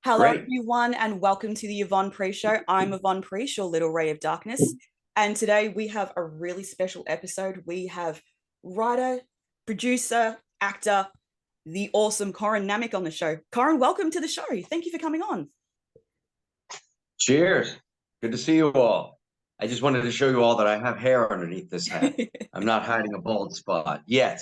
Hello, Great. everyone, and welcome to the Yvonne Pre Show. I'm Yvonne Pre, your little ray of darkness. And today we have a really special episode. We have writer, producer, actor, the awesome Corin Nemec on the show. Corin, welcome to the show. Thank you for coming on. Cheers. Good to see you all. I just wanted to show you all that I have hair underneath this hat. I'm not hiding a bald spot yet.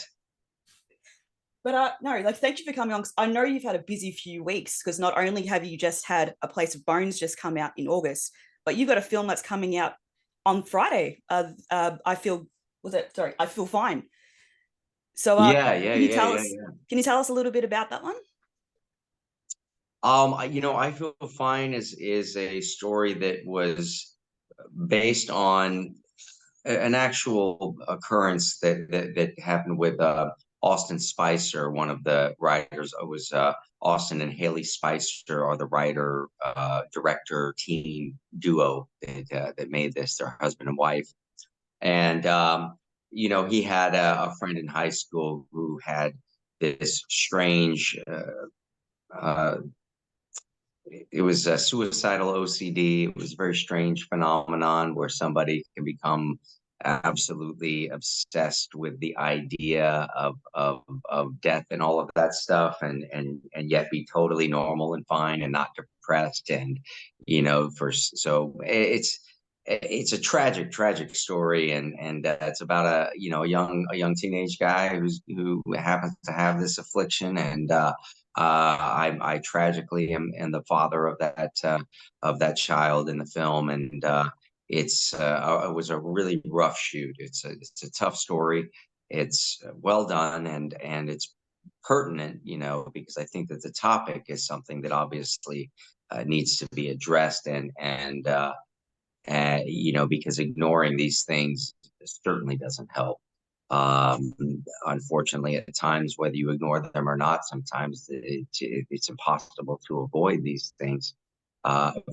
But no, like thank you for coming on. 'Cause I know you've had a busy few weeks because not only have you just had A Place of Bones just come out in August, but you've got a film that's coming out on Friday. I feel was it? Sorry, I Feel Fine. So, Yeah, yeah, can you yeah, tell yeah, us? yeah. Can you tell us a little bit about that one? I Feel Fine is a story that was based on an actual occurrence that happened with Austin Spicer, one of the writers. It was Austin and Haley Spicer are the writer director team duo that made this. Their husband and wife, and he had a friend in high school who had this strange. Uh, it was a suicidal OCD. It was a very strange phenomenon where somebody can become absolutely obsessed with the idea of death and all of that stuff, and yet be totally normal and fine and not depressed. And it's a tragic story, and it's about a young teenage guy who happens to have this affliction, and I tragically am the father of that child in the film, and it was a really rough shoot. It's a tough story. It's well done, and it's pertinent, because I think that the topic is something that obviously needs to be addressed, and because ignoring these things certainly doesn't help. Um, Unfortunately, at times, whether you ignore them or not, sometimes it's impossible to avoid these things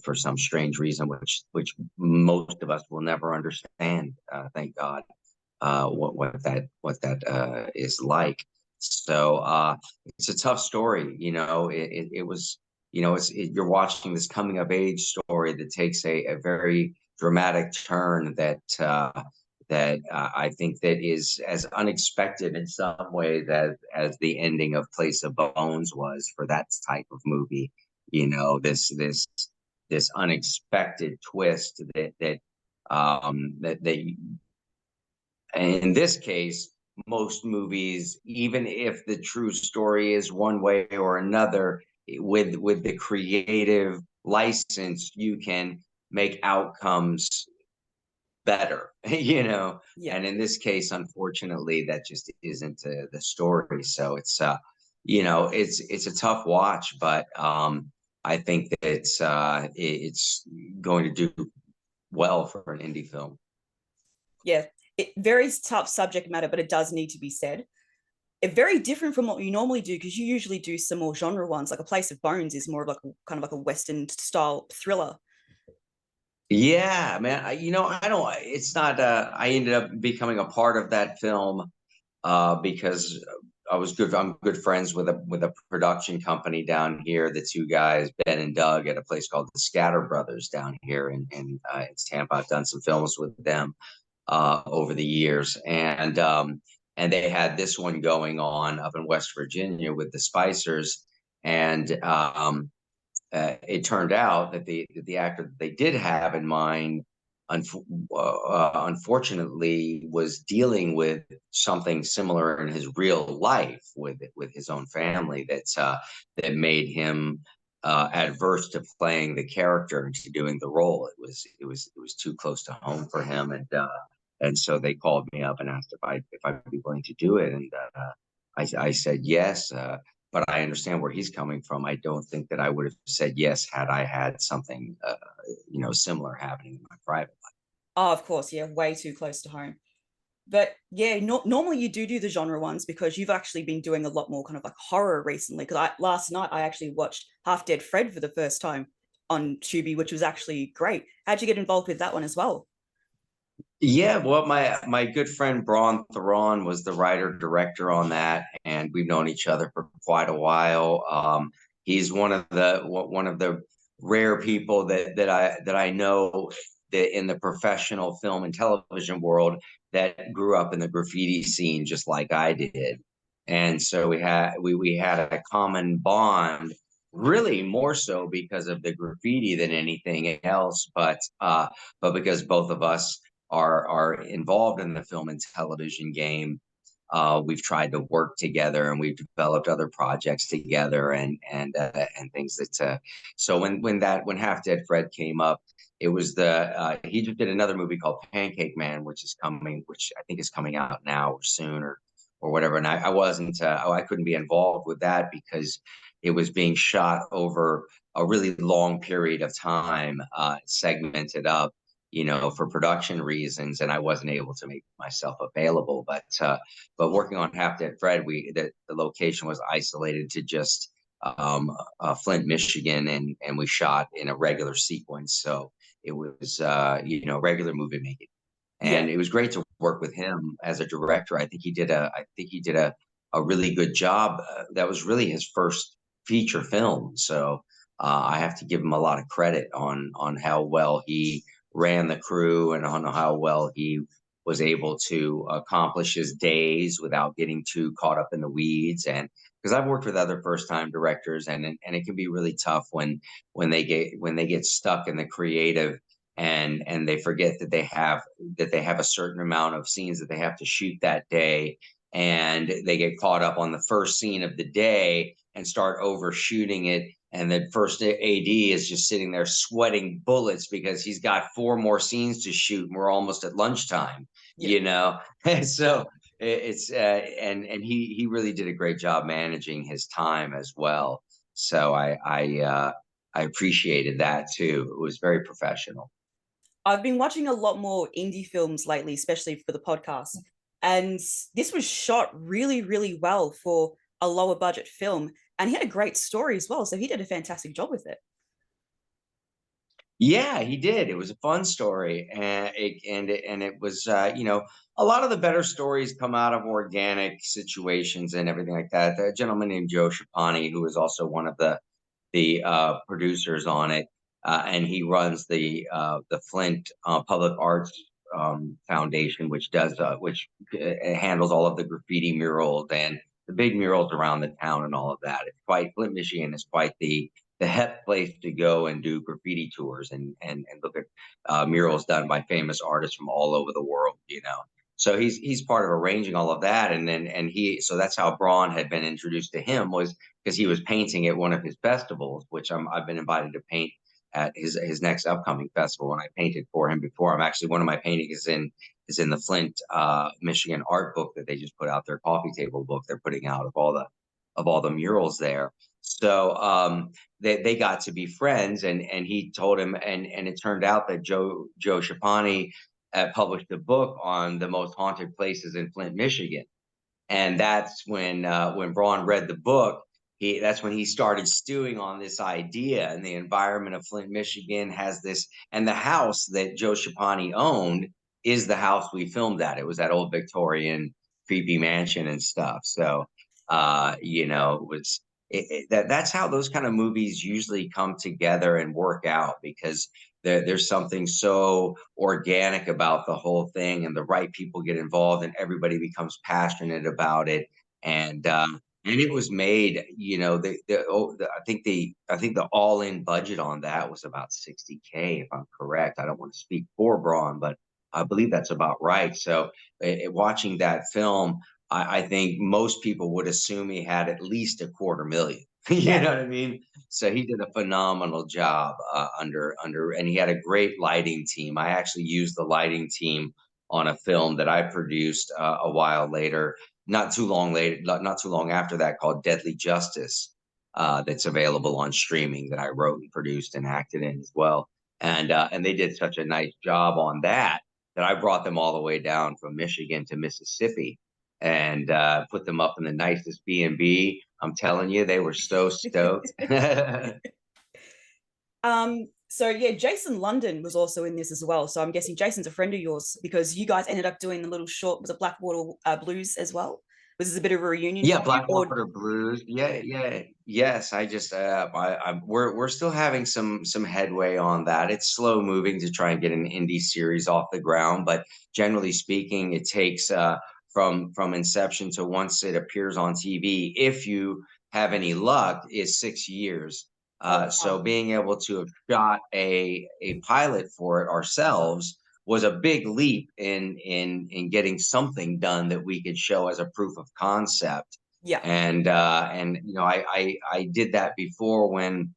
for some strange reason, which most of us will never understand. Thank God, what that is like. So it's a tough story. It was. You're watching this coming of age story that takes a very dramatic turn that I think that is as unexpected in some ways as the ending of Place of Bones was for that type of movie. This unexpected twist that they in this case, most movies, even if the true story is one way or another, with the creative license, you can make outcomes better, Yeah. And in this case, unfortunately, that just isn't the story. So it's a tough watch, but I think that it's going to do well for an indie film. Yeah. It very tough subject matter, but it does need to be said. It very different from what you normally do because you usually do some more genre ones. Like A Place of Bones is more of like kind of like a Western style thriller. Yeah, man. I don't. It's not. I ended up becoming a part of that film because I was good. I'm good friends with a production company down here. The two guys, Ben and Doug, at a place called the Scatter Brothers down here in Tampa. I've done some films with them over the years, and they had this one going on up in West Virginia with the Spicers, and it turned out that the actor that they did have in mind, unfortunately, was dealing with something similar in his real life with his own family that made him adverse to playing the character and to doing the role. It was too close to home for him, and so they called me up and asked if I'd be willing to do it, and I said yes. But I understand where he's coming from. I don't think that I would have said yes had I had something, similar happening in my private life. Oh, of course, yeah, way too close to home. But yeah, normally you do the genre ones because you've actually been doing a lot more kind of like horror recently. Because last night I actually watched Half Dead Fred for the first time on Tubi, which was actually great. How'd you get involved with that one as well? Yeah, well, my good friend Braun Theron was the writer director on that, and we've known each other for quite a while. He's one of the rare people that I know that in the professional film and television world that grew up in the graffiti scene just like I did. And so we had a common bond, really more so because of the graffiti than anything else, but because both of us are involved in the film and television game. We've tried to work together, and we've developed other projects together, and things that. So when Half Dead Fred came up, it was he just did another movie called Pancake Man, which I think is coming out now or soon or whatever. And I wasn't I couldn't be involved with that because it was being shot over a really long period of time, segmented up, for production reasons, and I wasn't able to make myself available. But working on Half Dead Fred, the location was isolated to just Flint, Michigan, and we shot in a regular sequence, so it was regular movie making, Yeah. and it was great to work with him as a director. I think he did a really good job. That was really his first feature film, so I have to give him a lot of credit on how well he ran the crew and on how well he was able to accomplish his days without getting too caught up in the weeds. And because I've worked with other first time directors, and it can be really tough when they get stuck in the creative, and they forget that they have a certain amount of scenes that they have to shoot that day, and they get caught up on the first scene of the day and start overshooting it, and the first AD is just sitting there sweating bullets because he's got four more scenes to shoot, and we're almost at lunchtime, Yeah. you know. So it's and he really did a great job managing his time as well. So I appreciated that too. It was very professional. I've been watching a lot more indie films lately, especially for the podcast. And this was shot really, really well for a lower budget film. And he had a great story as well. So he did a fantastic job with it. Yeah, he did. It was a fun story, and it was a lot of the better stories come out of organic situations and everything like that. The gentleman named Joe Shapani, who is also one of the producers on it, and he runs the Flint Public Arts Foundation, which handles all of the graffiti murals and the big murals around the town and all of that. It's quite Flint, Michigan is quite the hep place to go and do graffiti tours and look at murals done by famous artists from all over the world. So he's part of arranging all of that, and so that's how Braun had been introduced to him, was because he was painting at one of his festivals, which I've been invited to paint at his next upcoming festival, and I painted for him before. I'm actually, one of my paintings is in the Flint, Michigan art book that they just put out, their coffee table book they're putting out of all the murals there. So they got to be friends, and he told him, and it turned out that Joe Shapani published a book on the most haunted places in Flint, Michigan, and that's when Braun read the book. That's when he started stewing on this idea, and the environment of Flint, Michigan has this, and the house that Joe Shapani owned is the house we filmed at. It was that old Victorian creepy mansion and stuff. So it was that's how those kind of movies usually come together and work out, because there's something so organic about the whole thing, and the right people get involved, and everybody becomes passionate about it. And it was made, I think the all-in budget on that was about 60K, if I'm correct. I don't want to speak for Braun, but I believe that's about right. So watching that film, I think most people would assume he had at least a quarter million. You Yeah. know what I mean? So he did a phenomenal job and he had a great lighting team. I actually used the lighting team on a film that I produced a while later, not too long after that, called Deadly Justice, that's available on streaming, that I wrote and produced and acted in as well. And they did such a nice job on that I brought them all the way down from Michigan to Mississippi, and put them up in the nicest B&B. I'm telling you, they were so stoked. So yeah, Jason London was also in this as well. So I'm guessing Jason's a friend of yours because you guys ended up doing the little short, was it Blackwater Blues as well? Was this a bit of a reunion Yeah, for you, or Blackwater Blues. Yeah, yeah, yes. I just, we're still having some headway on that. It's slow moving to try and get an indie series off the ground, but generally speaking, it takes from inception to once it appears on TV, if you have any luck, is 6 years. oh So wow. being able to have shot a pilot for it ourselves was a big leap in getting something done that we could show as a proof of concept. Yeah. And I did that before when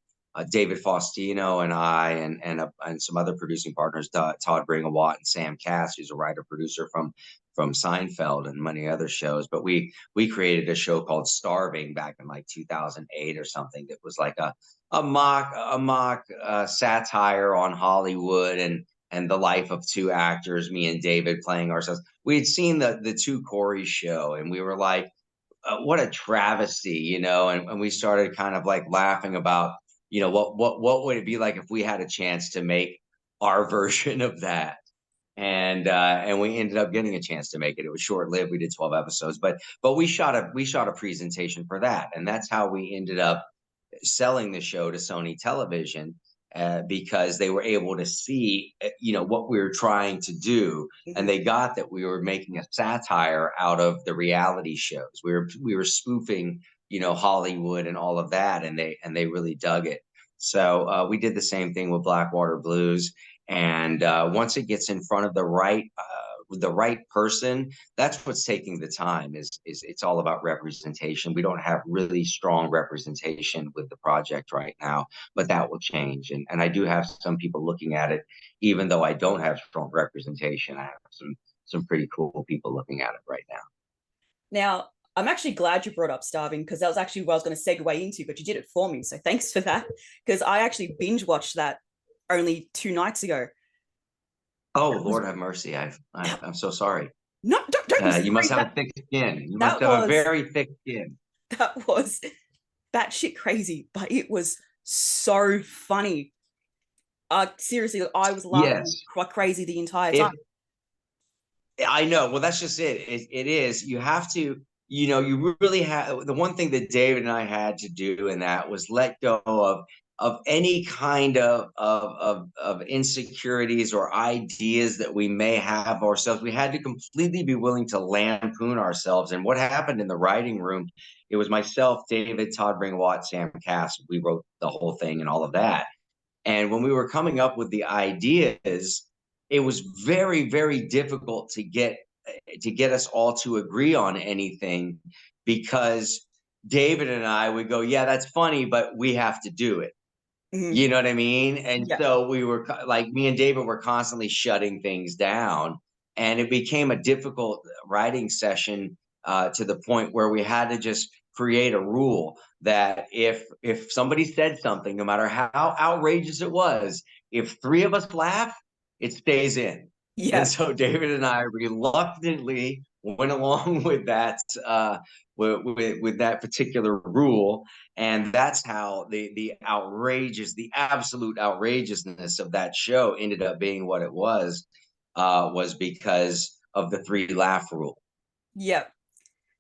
David Faustino and I and some other producing partners, Todd Bringawatt and Sam Cass, who's a writer producer from Seinfeld and many other shows. But we created a show called Starving back in like 2008 or something that was like a mock satire on Hollywood and the life of two actors, me and David playing ourselves. We had seen the two Corey show, and we were like, what a travesty, and we started kind of like laughing about, what would it be like if we had a chance to make our version of that. And we ended up getting a chance to make it. It was short lived. We did 12 episodes, but we shot a presentation for that, and that's how we ended up selling the show to Sony Television, because they were able to see, what we were trying to do, and Mhm. they got that we were making a satire out of the reality shows. We were spoofing, Hollywood and all of that, and they really dug it. So we did the same thing with Blackwater Blues, and once it gets in front of the right person, that's what's taking the time. Is it's all about representation. We don't have really strong representation with the project right now, but that will change. And I do have some people looking at it, even though I don't have strong representation. I have some pretty cool people looking at it right now. Now, I'm actually glad you brought up Starving because that was actually what I was going to segue into, but you did it for me. So thanks for that. Because I actually binge watched that only 2 nights ago. Oh, That was Lord have mercy! that, I'm so sorry. no, don't be You must sorry. have That a thick skin. You must that have a was very thick skin. that was batshit crazy, but it was so funny. Seriously, I was laughing Yes. like crazy the entire If time. I know. Well, that's just it. It is. You have to, you really have. The one thing that David and I had to do in that was let go of any kind of insecurities or ideas that we may have ourselves. We had to completely be willing to lampoon ourselves. And what happened in the writing room, it was myself, David, Todd Bringwatt, Sam Cass. We wrote the whole thing and all of that. And when we were coming up with the ideas, it was very, very difficult to get us all to agree on anything, because David and I would go, yeah, that's funny, but we have to do it. Mhm. You know what I mean? And Yeah. so we were like, me and David were constantly shutting things down, and it became a difficult writing session, to the point where we had to just create a rule that if somebody said something, no matter how outrageous it was, if three of us laugh, it stays in. And Yeah. so David and I reluctantly went along with that, with that particular rule, and that's how the absolute outrageousness of that show ended up being what it was because of the three laugh rule. Yeah.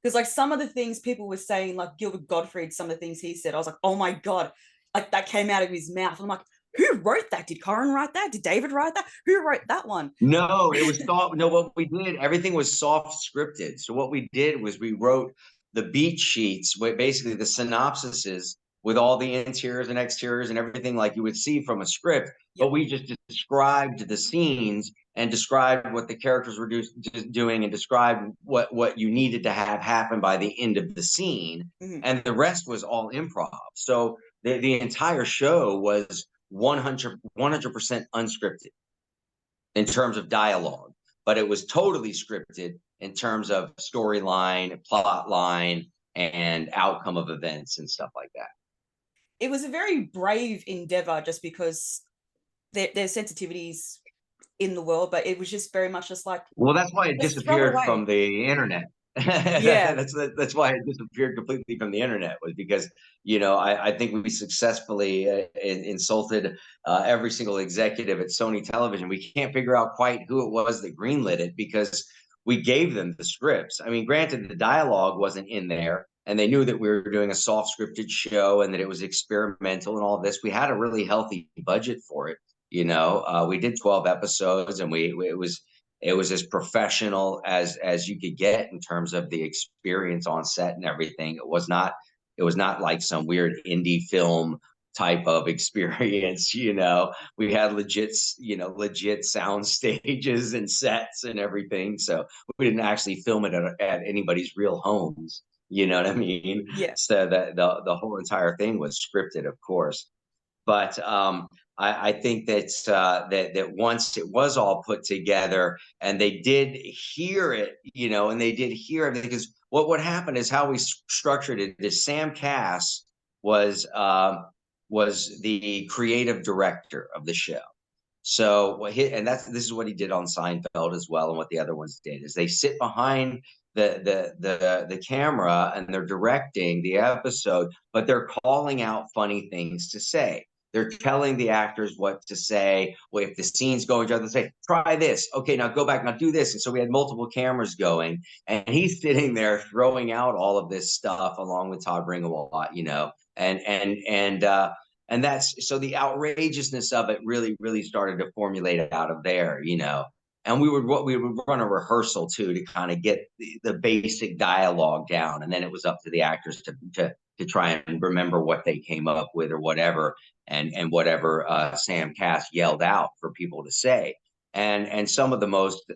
Because like some of the things people were saying, like Gilbert Gottfried, some of the things he said, I was like, oh my God, like that came out of his mouth. I'm like, who wrote that? Did Corin write that? Did David write that? Who wrote that one? No, it was soft. No, what we did, everything was soft scripted. So what we did was we wrote the beat sheets, basically the synopsises with all the interiors and exteriors and everything like you would see from a script. But Yep. we just described the scenes and described what the characters were doing, and described what you needed to have happen by the end of the scene. Mhm. And the rest was all improv. So the entire show was 100% unscripted in terms of dialogue, but it was totally scripted in terms of storyline, plot line, and outcome of events and stuff like that. It was a very brave endeavor just because there's sensitivities in the world, but it was just very much just like, Well, that's why it let's throw it disappeared away. from the internet. Yeah. That's why it disappeared completely from the internet, was because I think we successfully insulted every single executive at Sony Television. We can't figure out quite who it was that greenlit it, because we gave them the scripts. I mean, granted, the dialogue wasn't in there, and they knew that we were doing a soft scripted show and that it was experimental and all of this. We had a really healthy budget for it. We did 12 episodes, and it was as professional as you could get in terms of the experience on set and everything. It was not like some weird indie film type of experience. We had legit sound stages and sets and everything, so we didn't actually film it at anybody's real homes. You know what I mean? Yeah. So the whole entire thing was scripted, of course. But I think that once it was all put together and they did hear it, and they did hear everything, because what happened is how we structured it is Sam Cass was was the creative director of the show. So this is what he did on Seinfeld as well, and what the other ones did is they sit behind the camera and they're directing the episode, but they're calling out funny things to say. They're telling the actors what to say. Well, if the scene's going, to say, try this. Okay, now go back, now do this. And so we had multiple cameras going, and he's sitting there throwing out all of this stuff along with Todd Ringwald, and that's so the outrageousness of it really started to formulate out of there. And we would run a rehearsal too to kind of get the basic dialogue down, and then it was up to the actors to try and remember what they came up with or whatever, and whatever Sam Cass yelled out for people to say. And some of the most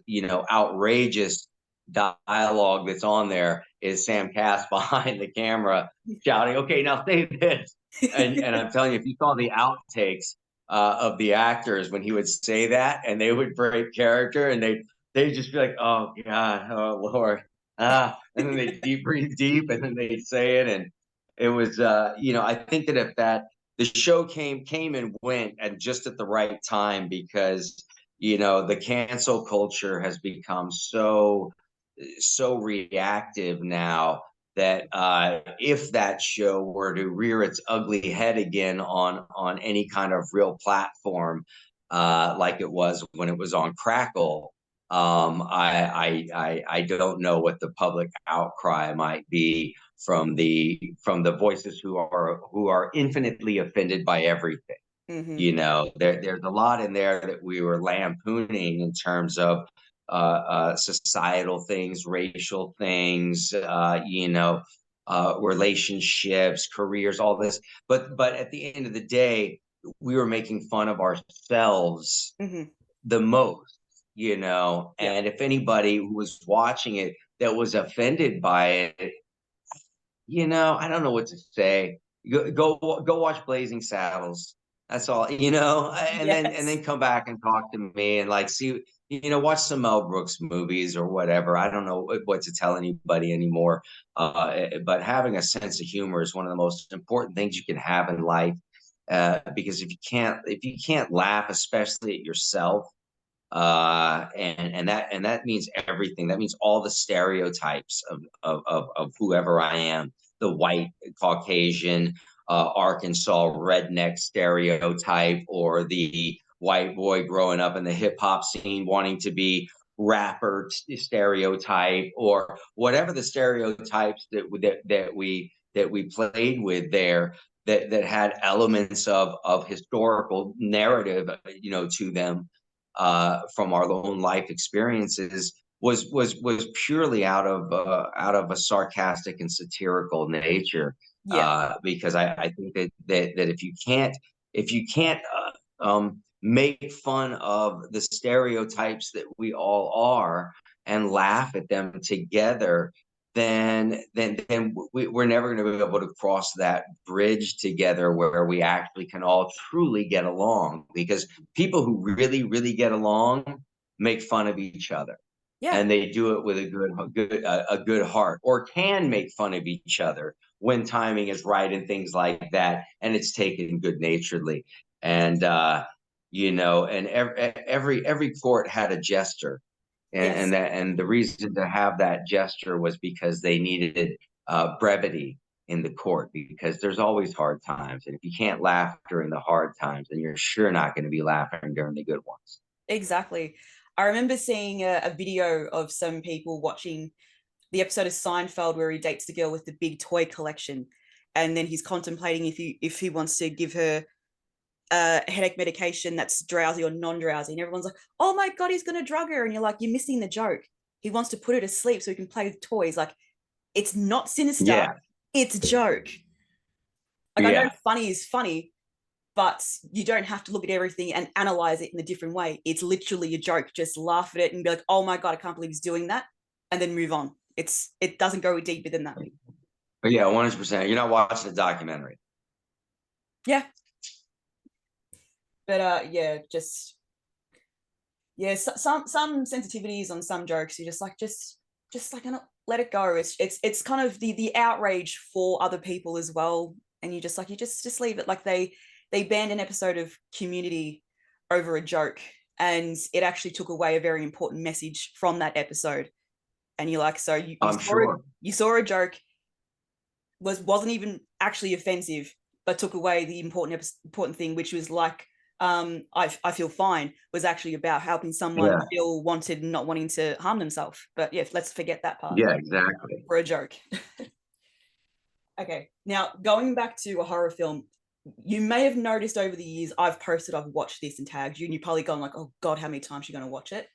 outrageous dialogue that's on there is Sam Cass behind the camera shouting, "Okay, now say this." And I'm telling you, if you saw the outtakes of the actors when he would say that, and they would break character, and they just be like, "Oh God, oh Lord," and then they deep breathe deep, and then they say it, and it was, I think that if that the show came and went and just at the right time, because the cancel culture has become so reactive now, that if that show were to rear its ugly head again on any kind of real platform, like it was when it was on Crackle, I don't know what the public outcry might be from the voices who are infinitely offended by everything. Hmm. There's a lot in there that we were lampooning in terms of societal things, racial things, relationships, careers, all this. But at the end of the day, we were making fun of ourselves Hmm. the most. Yeah. And if anybody who was watching it that was offended by it, I don't know what to say. Go watch Blazing Saddles. That's all, and Yes. then come back and talk to me and like see, watch some Mel Brooks movies or whatever. I don't know what to tell anybody anymore. But having a sense of humor is one of the most important things you can have in life. Because if you can't laugh, especially at yourself, and that means everything. That means all the stereotypes of whoever I am, the white Caucasian Arkansas redneck stereotype, or the white boy growing up in the hip hop scene wanting to be rapper stereotype, or whatever the stereotypes that we played with there, that had elements of historical narrative, to them, from our own life experiences, was purely out of a sarcastic and satirical nature. Yeah. Because I think that if you can't make fun of the stereotypes that we all are and laugh at them together, then we're never going to be able to cross that bridge together where we actually can all truly get along. Because people who really get along make fun of each other, Yeah. and they do it with a good heart, or can make fun of each other when timing is right and things like that, and it's taken good naturedly. And and every court had a jester, and Yes. the reason to have that gesture was because they needed brevity in the court, because there's always hard times, and if you can't laugh during the hard times, then you're sure not going to be laughing during the good ones. Exactly. I remember seeing a video of some people watching the episode of Seinfeld where he dates the girl with the big toy collection, and then he's contemplating if he wants to give her headache medication that's drowsy or non-drowsy, and everyone's like, "Oh my god, he's gonna drug her," and you're like, "You're missing the joke. He wants to put her to sleep so he can play with toys." Like, it's not sinister; Yeah, it's a joke. Like, I know yeah, funny is funny, but you don't have to look at everything and analyze it in a different way. It's literally a joke. Just laugh at it and be like, "Oh my god, I can't believe he's doing that," and then move on. It doesn't go deeper than that. but yeah, 100%. You're not watching a documentary. Yeah, but yeah, just yeah, some sensitivities on some jokes. You're just like let it go. It's kind of the outrage for other people as well, and you just like you just leave it. Like they banned an episode of Community over a joke, and it actually took away a very important message from that episode. And you're like, so I'm sure. you saw a joke wasn't even actually offensive, but took away the important thing, which was like, I feel fine, was actually about helping someone Yeah, feel wanted and not wanting to harm themselves. But yeah, let's forget that part yeah, exactly. for a joke. Okay, now going back to a horror film, you may have noticed over the years I've posted I've watched this and tagged you, and you're probably going like, oh god, how many times are you going to watch it?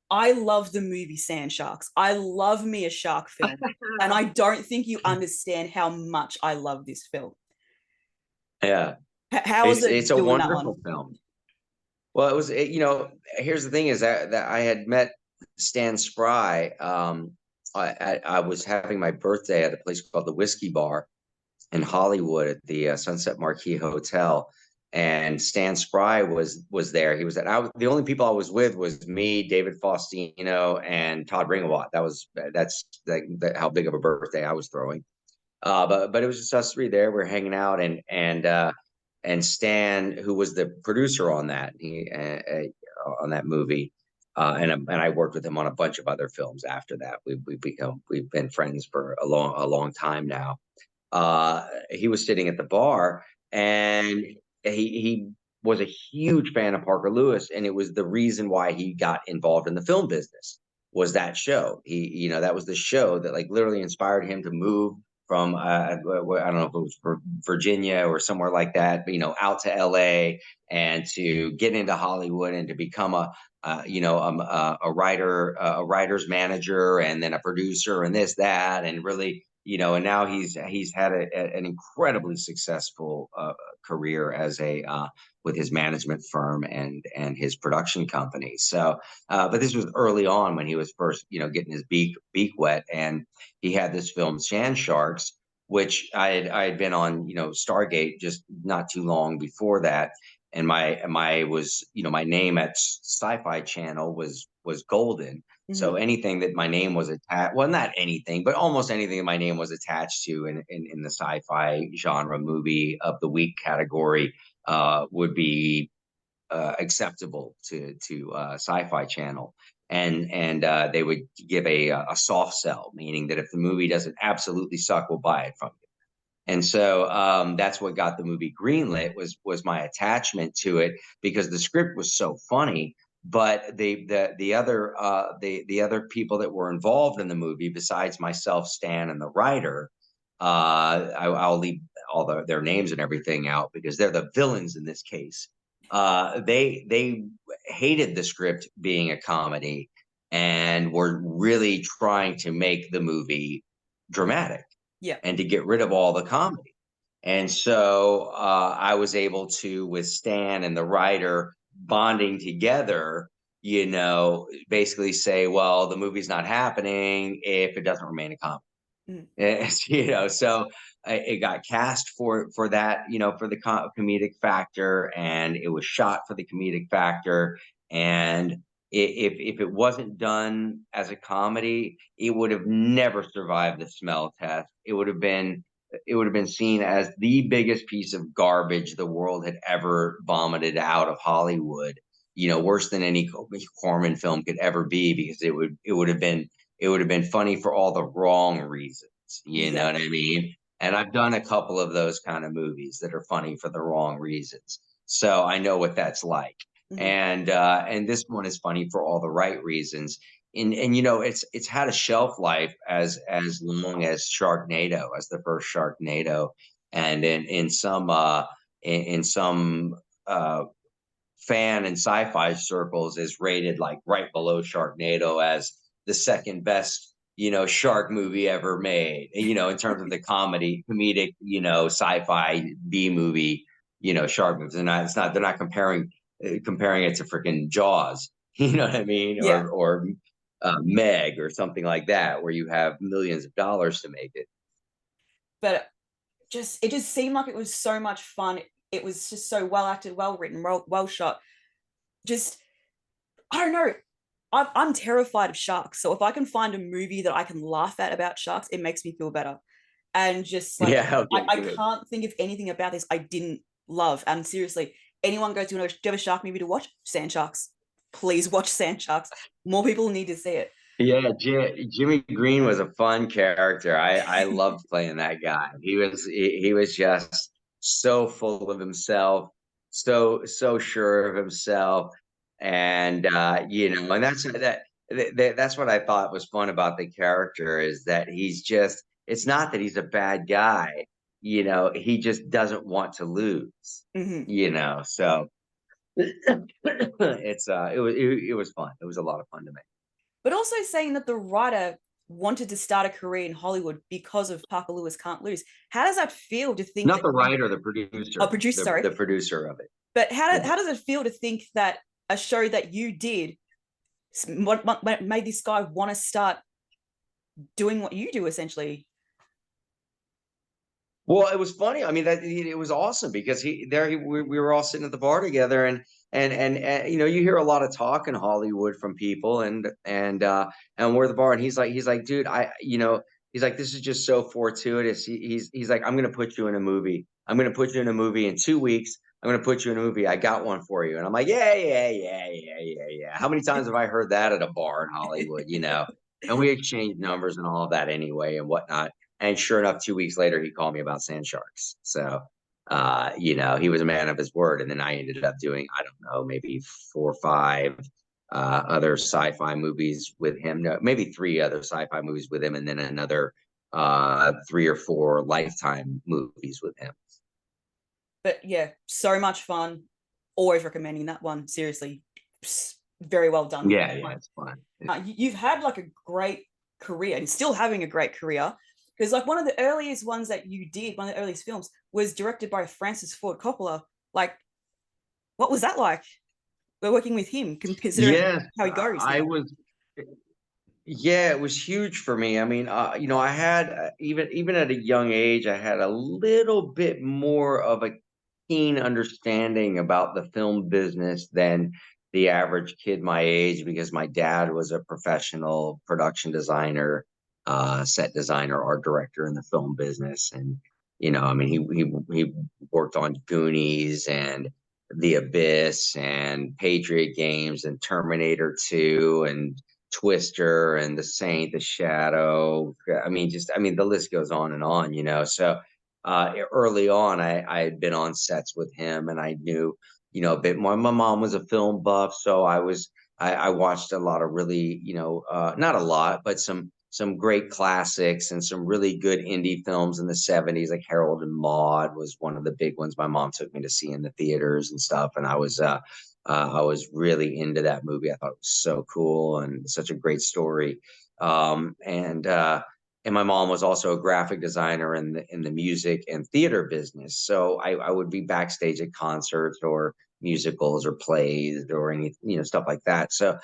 I love the movie Sand Sharks. I love me a shark film. And I don't think you understand how much I love this film. Yeah, How was it it's a doing that one? wonderful film. Well, here's the thing is that I had met Stan Spry. I was having my birthday at a place called the Whiskey Bar in Hollywood at the Sunset Marquis Hotel, and Stan Spry was there. He was at the only people I was with was me, David Faustino, and Todd Ringawat. That's how big of a birthday I was throwing. But it was just us three there. We're hanging out, and Stan, who was the producer on that, on that movie, and I worked with him on a bunch of other films after that. We've been friends for a long time now. He was sitting at the bar, and he was a huge fan of Parker Lewis, and it was the reason why he got involved in the film business. Was that show? That was the show that like literally inspired him to move from I don't know if it was Virginia or somewhere like that, but out to LA and to get into Hollywood and to become a writer, a writer's manager, and then a producer, and this that, and really, and now he's had an incredibly successful career as a with his management firm and his production company. So, but this was early on when he was first, getting his beak wet, and he had this film Sand Sharks, which I had been on, Stargate just not too long before that, and my name at Sci-Fi Channel was Golden. Mm-hmm. So anything that my name was attached, well, not anything, but almost anything that my name was attached to in the sci-fi genre movie of the week category would be acceptable to Sci-Fi Channel, and they would give a soft sell, meaning that if the movie doesn't absolutely suck, we'll buy it from you. And so that's what got the movie greenlit was my attachment to it because the script was so funny. But the other people that were involved in the movie, besides myself, Stan, and the writer, I'll leave their names and everything out because they're the villains in this case. They hated the script being a comedy and were really trying to make the movie dramatic Yeah. and to get rid of all the comedy. And so I was able to, with Stan and the writer bonding together, basically say, well, the movie's not happening if it doesn't remain a comedy. Mm. So it got cast for that, for the comedic factor, and it was shot for the comedic factor. And if it wasn't done as a comedy, it would have never survived the smell test. It would have been seen as the biggest piece of garbage the world had ever vomited out of Hollywood. Worse than any Corman film could ever be, because it would have been funny for all the wrong reasons. You know Yeah. what I mean? And I've done a couple of those kind of movies that are funny for the wrong reasons. So I know what that's like. Hmm. And this one is funny for all the right reasons. And it's had a shelf life as long as Sharknado, as the first Sharknado, and in some uh fan and sci-fi circles is rated like right below Sharknado as the second best, shark movie ever made, in terms of the comedic, sci-fi B movie, shark movies. And they're not comparing it to freaking Jaws, you know what I mean? Yeah, Or Meg or something like that, where you have millions of dollars to make it. but it just seemed like it was so much fun. It was just so well acted, well written, well shot. Just I don't know. I'm terrified of sharks. So if I can find a movie that I can laugh at about sharks, it makes me feel better. And just like Yeah, okay, I good. can't think of anything about this I didn't love. And seriously, anyone go to do you have a shark movie to watch? Sand Sharks. Please watch Sand Sharks. More people need to see it. Yeah, Jimmy Green was a fun character. I loved playing that guy. He was just so full of himself, so sure of himself, and that's what I thought was fun about the character, is that it's not that he's a bad guy, he just doesn't want to lose, Hmm. so it was fun. It was a lot of fun to make. But also saying that the writer wanted to start a career in Hollywood because of Parker Lewis Can't Lose. How does that feel to think Not that the you, writer, the a producer, producer, sorry, the producer of it. but Yeah. how does it feel to think that a show that you did what made this guy want to start doing what you do essentially? Well, it was funny. I mean, it was awesome because we were all sitting at the bar together, and you hear a lot of talk in Hollywood from people, and we're at the bar, and he's like, dude, he's like, this is just so fortuitous. He's like, I'm gonna put you in a movie. I'm gonna put you in a movie in 2 weeks. I'm gonna put you in a movie. I got one for you. And I'm like, yeah, yeah, yeah, yeah, yeah, yeah. How many times have I heard that at a bar in Hollywood? And we exchanged numbers and all of that anyway and whatnot. And sure enough, 2 weeks later, he called me about Sand Sharks. So, he was a man of his word. And then I ended up doing, I don't know, maybe 4 or 5 other sci-fi movies with him. No, maybe 3 other sci-fi movies with him, and then another 3 or 4 Lifetime movies with him. But yeah, so much fun. Always recommending that one. Seriously, very well done. Yeah, yeah, it's fun. You've had like a great career and still having a great career, because like one of the earliest ones that you did, one of the earliest films, was directed by Francis Ford Coppola. Like, what was that like? We're working with him, considering Yes, how he goes I now. was. Yeah, it was huge for me. I mean, I had even at a young age, I had a little bit more of a keen understanding about the film business than the average kid my age, because my dad was a professional production designer, set designer, art director in the film business, and I mean, he worked on Goonies and The Abyss and Patriot Games and Terminator 2 and Twister and The Saint, The Shadow. I mean, the list goes on and on, So early on, I had been on sets with him, and I knew, a bit more. My mom was a film buff, so I watched a lot of really, not a lot, but some great classics and some really good indie films in the '70s, like Harold and Maude was one of the big ones. My mom took me to see in the theaters and stuff, and I was really into that movie. I thought it was so cool and such a great story. And my mom was also a graphic designer in the music and theater business. So I would be backstage at concerts or musicals or plays or any stuff like that. So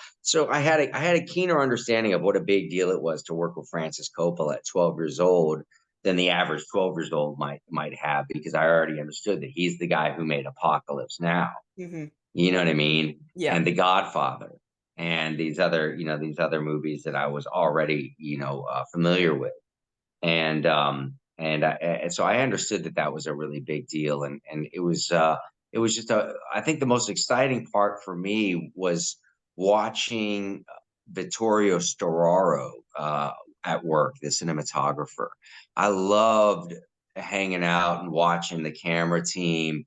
I had a keener understanding of what a big deal it was to work with Francis Coppola at 12 years old than the average 12 years old might have, because I already understood that he's the guy who made Apocalypse Now. Hmm. You know what I mean? Yeah. And The Godfather and these other movies that I was already, familiar with. And so I understood that that was a really big deal. And it was just I think the most exciting part for me was watching Vittorio Storaro at work, the cinematographer. I loved hanging out and watching the camera team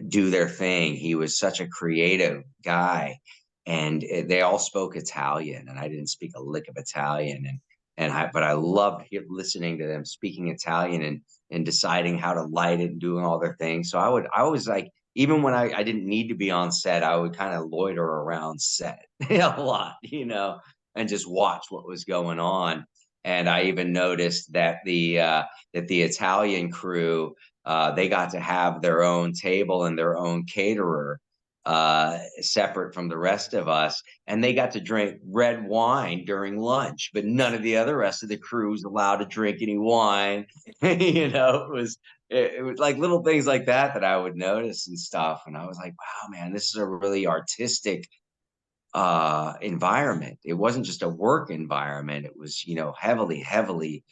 do their thing. He was such a creative guy, and they all spoke Italian, and I didn't speak a lick of Italian, but I loved listening to them speaking Italian and deciding how to light it and doing all their things. So I was like, even when I didn't need to be on set, I would kind of loiter around set a lot, and just watch what was going on. And I even noticed that the Italian crew, they got to have their own table and their own caterer, separate from the rest of us, and they got to drink red wine during lunch, but none of the other rest of the crew was allowed to drink any wine. It was like little things like that that I would notice and stuff, and I was like, wow, man, this is a really artistic environment. It wasn't just a work environment. It was, heavily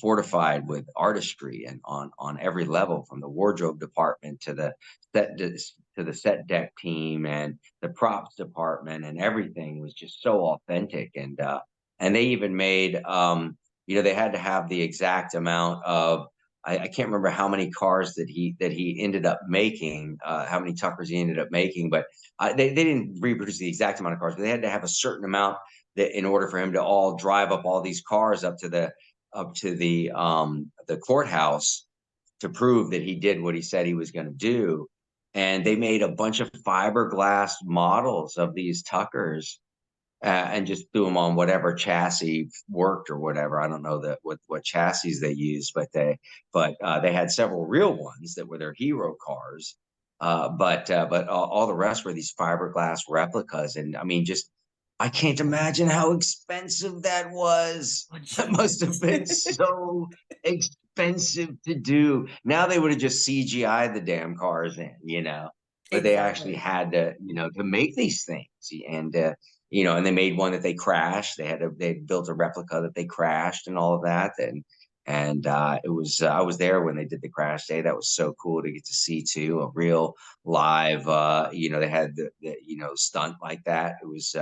fortified with artistry, and on every level, from the wardrobe department to the to the set deck team and the props department, and everything was just so authentic. And they even made, they had to have the exact amount of, I can't remember how many cars that he ended up making, how many Tuckers he ended up making, but they didn't reproduce the exact amount of cars, but they had to have a certain amount that, in order for him to all drive up all these cars up to the courthouse, to prove that he did what he said he was going to do. And they made a bunch of fiberglass models of these Tuckers, and just threw them on whatever chassis worked or whatever. I don't know what chassis they used, but they had several real ones that were their hero cars. But all the rest were these fiberglass replicas, and I mean, just I can't imagine how expensive that was. Oh, That must have Jesus. been so expensive to do. Now they would have just CGI'd the damn cars in. But they actually Exactly. had to make these things, and they made one that they crashed. They built a replica that they crashed and all of that. And it was, I was there when they did the crash day. That was so cool to get to see too, a real live, they had the stunt like that. It was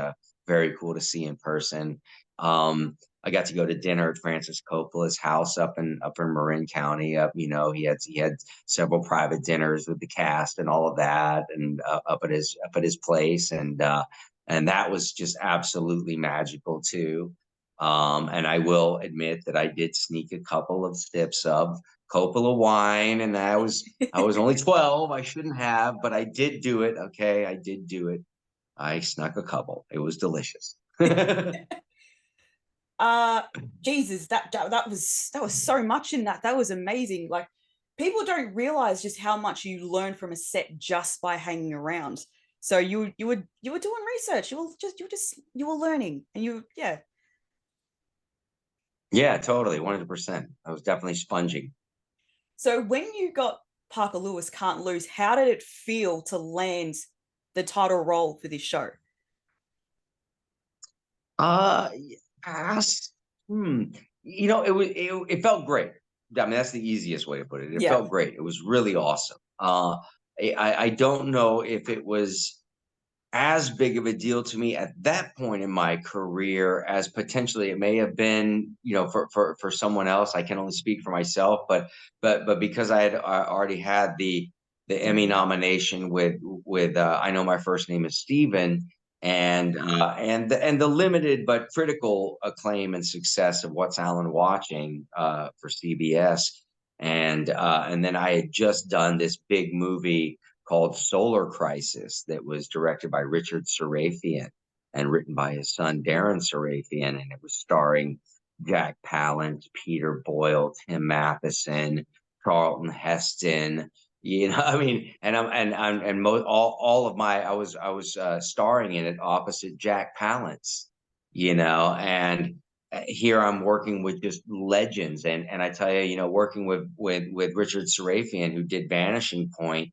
very cool to see in person. I got to go to dinner at Francis Coppola's house up in Marin County. He had several private dinners with the cast and all of that, and up at his place, and that was just absolutely magical too. And I will admit that I did sneak a couple of sips of Coppola wine, and I was only 12. I shouldn't have, but I did do it. Okay, I did do it. I snuck a couple. It was delicious. uh Jesus, that was so much in that. That was amazing. Like, people don't realize just how much you learn from a set just by hanging around. So you were doing research, you were learning, and yeah. Yeah, totally, 100%. I was definitely sponging. So when you got Parker Lewis Can't Lose, how did it feel to land the title role for this show? Yes. Hmm. It felt great. I mean, that's the easiest way to put it. It Yeah. felt great. It was really awesome. I don't know if it was as big of a deal to me at that point in my career as potentially it may have been, for someone else. I can only speak for myself, but because I had already had the Emmy nomination with I Know My First Name is Steven, and the limited but critical acclaim and success of What's Alan Watching, for CBS, and then I had just done this big movie called Solar Crisis that was directed by Richard Sarafian and written by his son Darren Sarafian, and it was starring Jack Palance, Peter Boyle, Tim Matheson, Charlton Heston. I mean, all of my I was starring in it opposite Jack Palance, and here I'm working with just legends, and I tell you, working with Richard Sarafian, who did Vanishing Point.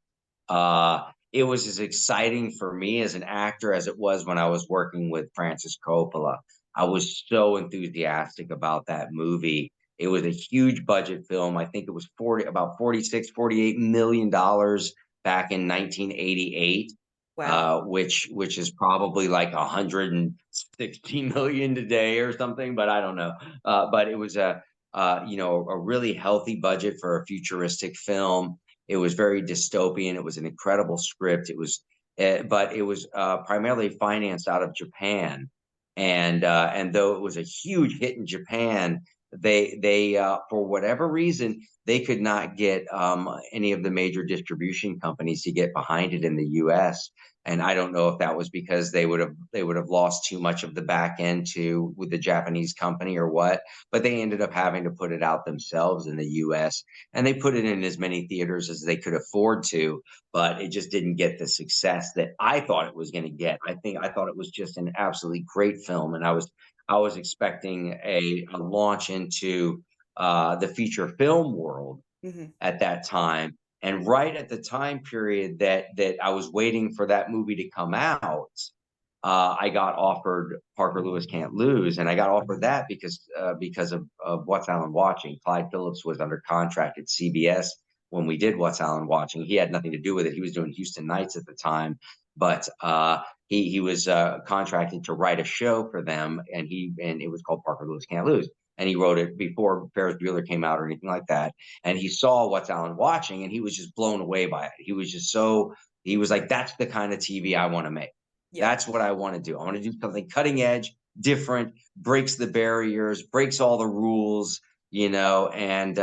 It was as exciting for me as an actor as it was when I was working with Francis Coppola. I was so enthusiastic about that movie. It was a huge budget film. I think it was about 46, $48 million back in 1988, Wow. which is probably like 160 million today or something, but I don't know. But it was a really healthy budget for a futuristic film, It was very dystopian. It was an incredible script. But it was primarily financed out of Japan, and though it was a huge hit in Japan, they for whatever reason they could not get any of the major distribution companies to get behind it in the U.S. And I don't know if that was because they would have lost too much of the back end to with the Japanese company or what, but they ended up having to put it out themselves in the U.S. and they put it in as many theaters as they could afford to, but it just didn't get the success that I thought it was going to get. I thought it was just an absolutely great film, and I was expecting a launch into the feature film world Hmm. at that time. And right at the time period that I was waiting for that movie to come out, I got offered Parker Lewis Can't Lose, and I got offered that because of What's Allen Watching. Clyde Phillips was under contract at CBS when we did What's Allen Watching. He had nothing to do with it. He was doing Houston Nights at the time, but he was contracted to write a show for them, and it was called Parker Lewis Can't Lose. And he wrote it before Ferris Bueller came out or anything like that. And he saw What's Allen Watching, and he was just blown away by it. He was like, "That's the kind of TV I want to make. Yeah. That's what I want to do. I want to do something cutting edge, different, breaks the barriers, breaks all the rules, and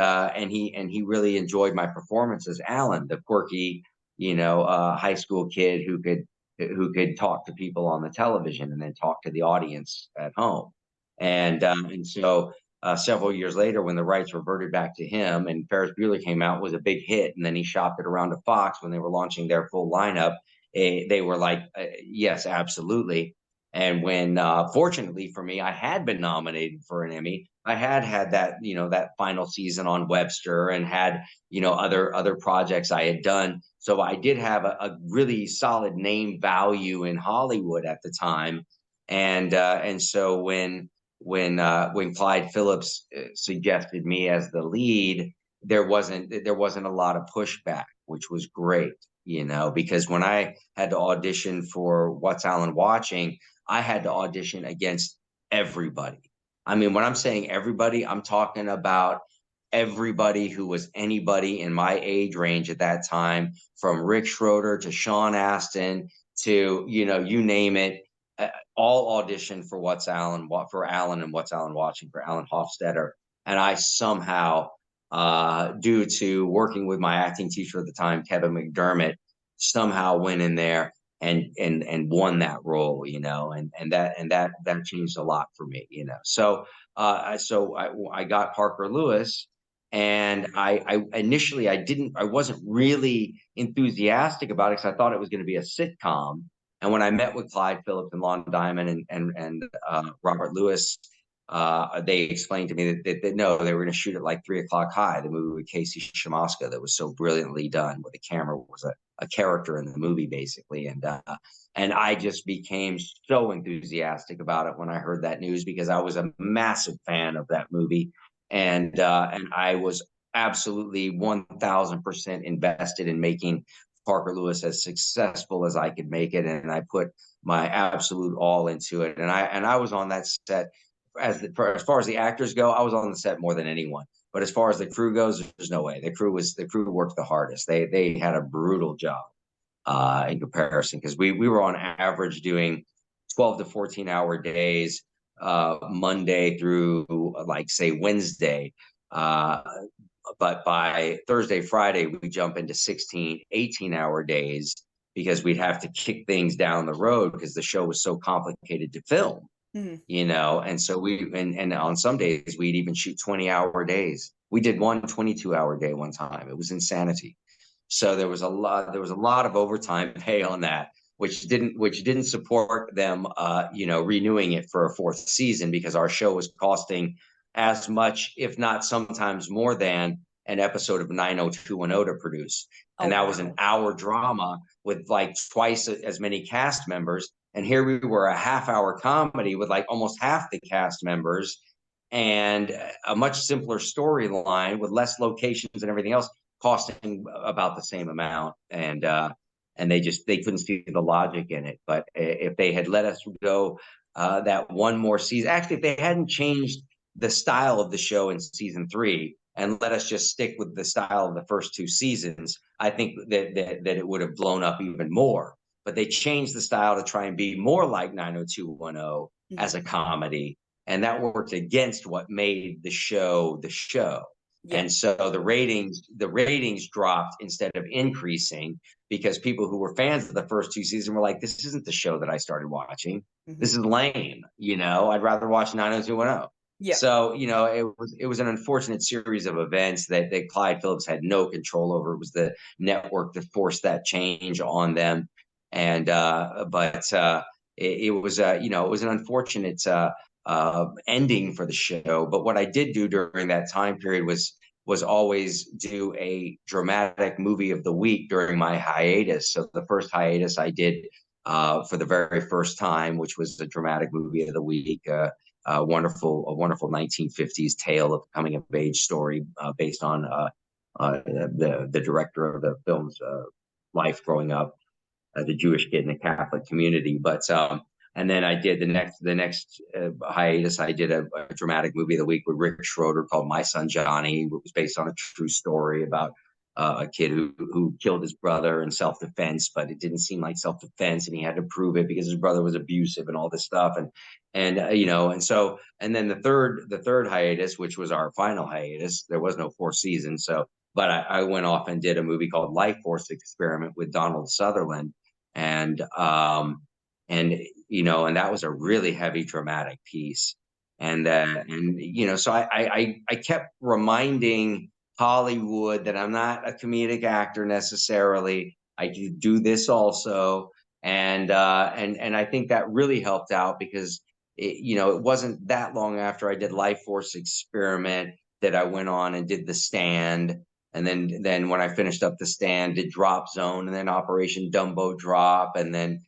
he really enjoyed my performance as Alan, the quirky, high school kid who could talk to people on the television and then talk to the audience at home. And so several years later, when the rights reverted back to him and Ferris Bueller came out, was a big hit, and then he shopped it around to Fox when they were launching their full lineup. They were like, yes, absolutely. And when, fortunately for me, I had been nominated for an Emmy. I had had that final season on Webster and had, other projects I had done. So I did have a really solid name value in Hollywood at the time. And so when Clyde Phillips suggested me as the lead, there wasn't a lot of pushback, which was great, because when I had to audition for What's Allen Watching, I had to audition against everybody. I mean, when I'm saying everybody, I'm talking about everybody who was anybody in my age range at that time, from Rick Schroeder to Sean Astin to, you name it, all auditioned for Alan and What's Allen Watching for Alan Hofstetter. And I somehow, due to working with my acting teacher at the time, Kevin McDermott, somehow went in there and won that role, and that changed a lot for me, So I got Parker Lewis, and I initially I wasn't really enthusiastic about it because I thought it was going to be a sitcom. And when I met with Clyde Phillips and Lon Diamond and Robert Lewis, they explained to me that no, they were going to shoot it like 3 o'clock high, the movie with Casey Shamaska that was so brilliantly done, where the camera was a character in the movie basically. And I just became so enthusiastic about it when I heard that news, because I was a massive fan of that movie, and I was absolutely 1,000% invested in making Parker Lewis as successful as I could make it, and I put my absolute all into it. And I was on that set as far as the actors go. I was on the set more than anyone. But as far as the crew goes, there's no way. The crew worked the hardest. They had a brutal job in comparison, because we were on average doing 12 to 14-hour days, Monday through, like, say, Wednesday. But by Thursday, Friday, we jump into 16, 18-hour days, because we'd have to kick things down the road because the show was so complicated to film, Hmm. and so and on some days we'd even shoot 20-hour days. We did one 22-hour day one time. It was insanity. So there was a lot of overtime pay on that, which didn't support them, renewing it for a fourth season, because our show was costing as much, if not sometimes more than an episode of 90210 to produce. Oh, And that was an wow. hour drama with like twice as many cast members. And here we were, a half-hour comedy with like almost half the cast members, and a much simpler storyline with less locations and everything else, costing about the same amount. And they couldn't see the logic in it. But if they had let us go that one more season, actually, if they hadn't changed the style of the show in season 3, and let us just stick with the style of the first two seasons, I think that it would have blown up even more. But they changed the style to try and be more like 90210 as a comedy, and that worked against what made the show the show. Yeah. And so the ratings dropped instead of increasing, because people who were fans of the first two seasons were like, this isn't the show that I started watching. This is lame. I'd rather watch 90210. Yeah. So, it was an unfortunate series of events that Clyde Phillips had no control over. It was the network that forced that change on them. And but it was it was an unfortunate ending for the show. But what I did do during that time period was always do a dramatic movie of the week during my hiatus. So the first hiatus I did for the very first time, which was the dramatic movie of the week, a wonderful 1950s tale of coming of age story based on the director of the film's life growing up as a Jewish kid in a Catholic community. But and then I did the next hiatus. I did a dramatic movie of the week with Rick Schroeder called My Son Johnny. It was based on a true story about a kid who killed his brother in self-defense, but it didn't seem like self-defense, and he had to prove it because his brother was abusive and all this stuff. And then the third hiatus, which was our final hiatus, there was no fourth season. So, but I went off and did a movie called Life Force Experiment with Donald Sutherland, and and that was a really heavy dramatic piece. So I kept reminding Hollywood that I'm not a comedic actor necessarily. I could do this also. And I think that really helped out, because it wasn't that long after I did Life Force Experiment that I went on and did The Stand. And then when I finished up The Stand, did Drop Zone, and then Operation Dumbo Drop, and then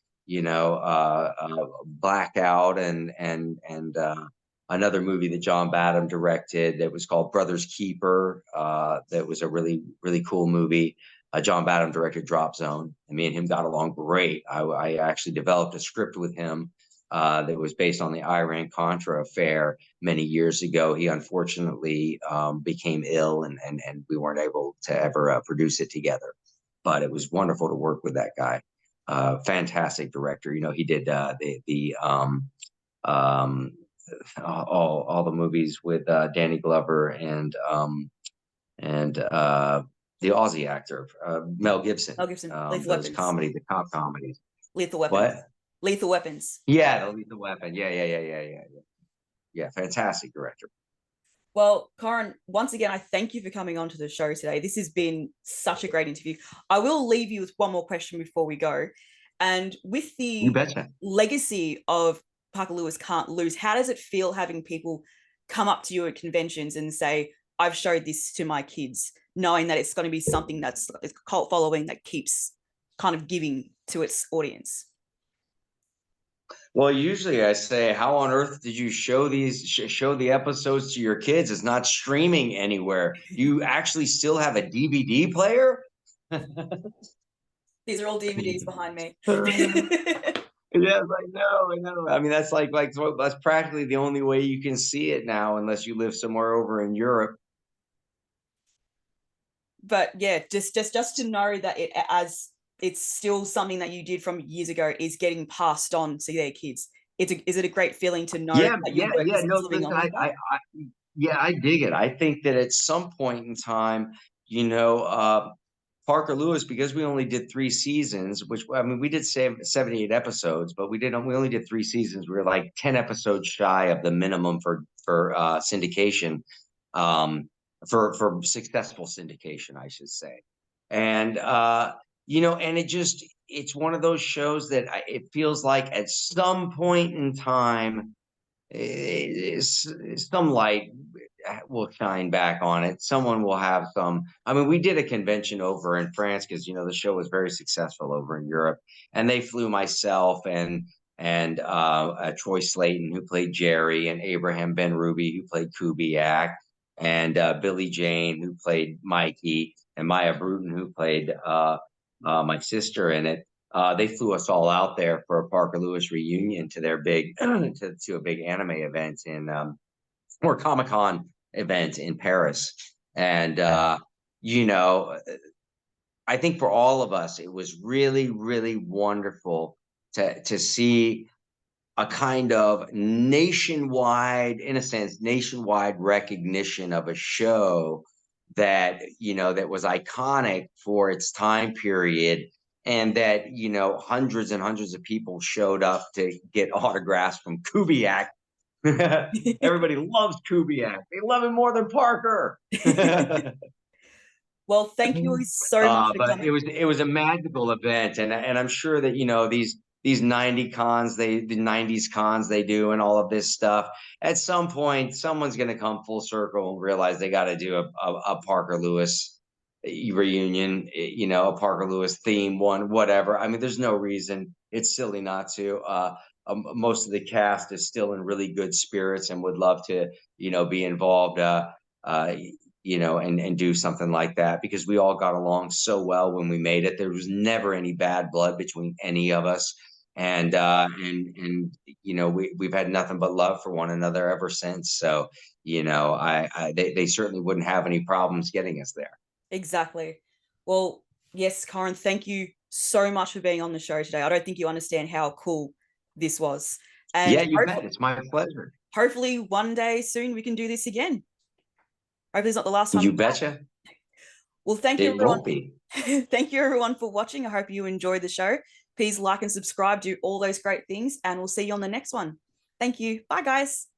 Blackout, and another movie that John Badham directed that was called Brothers Keeper. That was a really, really cool movie. John Badham directed Drop Zone, and me and him got along great. I actually developed a script with him that was based on the Iran-Contra affair many years ago. He unfortunately became ill, and we weren't able to ever produce it together. But it was wonderful to work with that guy. Fantastic director. He did all the movies with Danny Glover and the Aussie actor Mel Gibson. Mel Gibson. Lethal Those Weapons. the cop comedies. Lethal Weapons. What? Lethal Weapons. Yeah, the Lethal Weapon. Yeah. Fantastic director. Well, Corin, once again, I thank you for coming on to the show today. This has been such a great interview. I will leave you with one more question before we go. And with You the betcha. legacy of Parker Lewis Can't Lose, how does it feel having people come up to you at conventions and say, I've showed this to my kids, knowing that it's going to be something that's a cult following that keeps kind of giving to its audience? Well, usually I say, how on earth did you show the episodes to your kids? It's not streaming anywhere. You actually still have a DVD player? These are all DVDs behind me. Yes, I know. I mean, that's that's practically the only way you can see it now, unless you live somewhere over in Europe. But yeah, just to know that it's still something that you did from years ago is getting passed on to their kids. Is it a great feeling to know that your work is No, living listen, on with that? I dig it. I think that at some point in time, Parker Lewis, because we only did 3 seasons, which, I mean, we did 78 episodes, but we only did 3 seasons. We were like 10 episodes shy of the minimum for syndication, for successful syndication, I should say. And and it's one of those shows that it feels like at some point in time, some light will shine back on it. Someone will have some. I mean, we did a convention over in France because the show was very successful over in Europe, and they flew myself and Troy Slayton, who played Jerry, and Abraham Ben Ruby, who played Kubiak, and Billy Jane, who played Mikey, and Maya Bruton, who played my sister in it. They flew us all out there for a Parker Lewis reunion to their big to a big anime event or Comic-Con event in Paris. And you know, I think for all of us, it was really, really wonderful to see a kind of nationwide, in a sense, nationwide recognition of a show that, that was iconic for its time period, and that, hundreds and hundreds of people showed up to get autographs from Kubiak. Everybody loves Kubiak. They love him more than Parker. Well, thank you so much for But coming. it was a magical event, and I'm sure that these 90s cons they do and all of this stuff. At some point, someone's going to come full circle and realize they got to do a Parker Lewis reunion, a Parker Lewis theme one, whatever. I mean, there's no reason. It's silly not to. Most of the cast is still in really good spirits and would love to, be involved. Uh, and do something like that, because we all got along so well when we made it. There was never any bad blood between any of us. And we've had nothing but love for one another ever since. So, they certainly wouldn't have any problems getting us there. Exactly. Well, yes, Corin, thank you so much for being on the show today. I don't think you understand how cool this was. And Yeah, you bet. It's my pleasure. hopefully one day soon we can do this again. Hopefully it's not the last time. You betcha. Well, thank you It everyone. won't be. Thank you everyone for watching. I hope you enjoyed the show. Please like and subscribe, do all those great things, and we'll see you on the next one. Thank you. Bye, guys.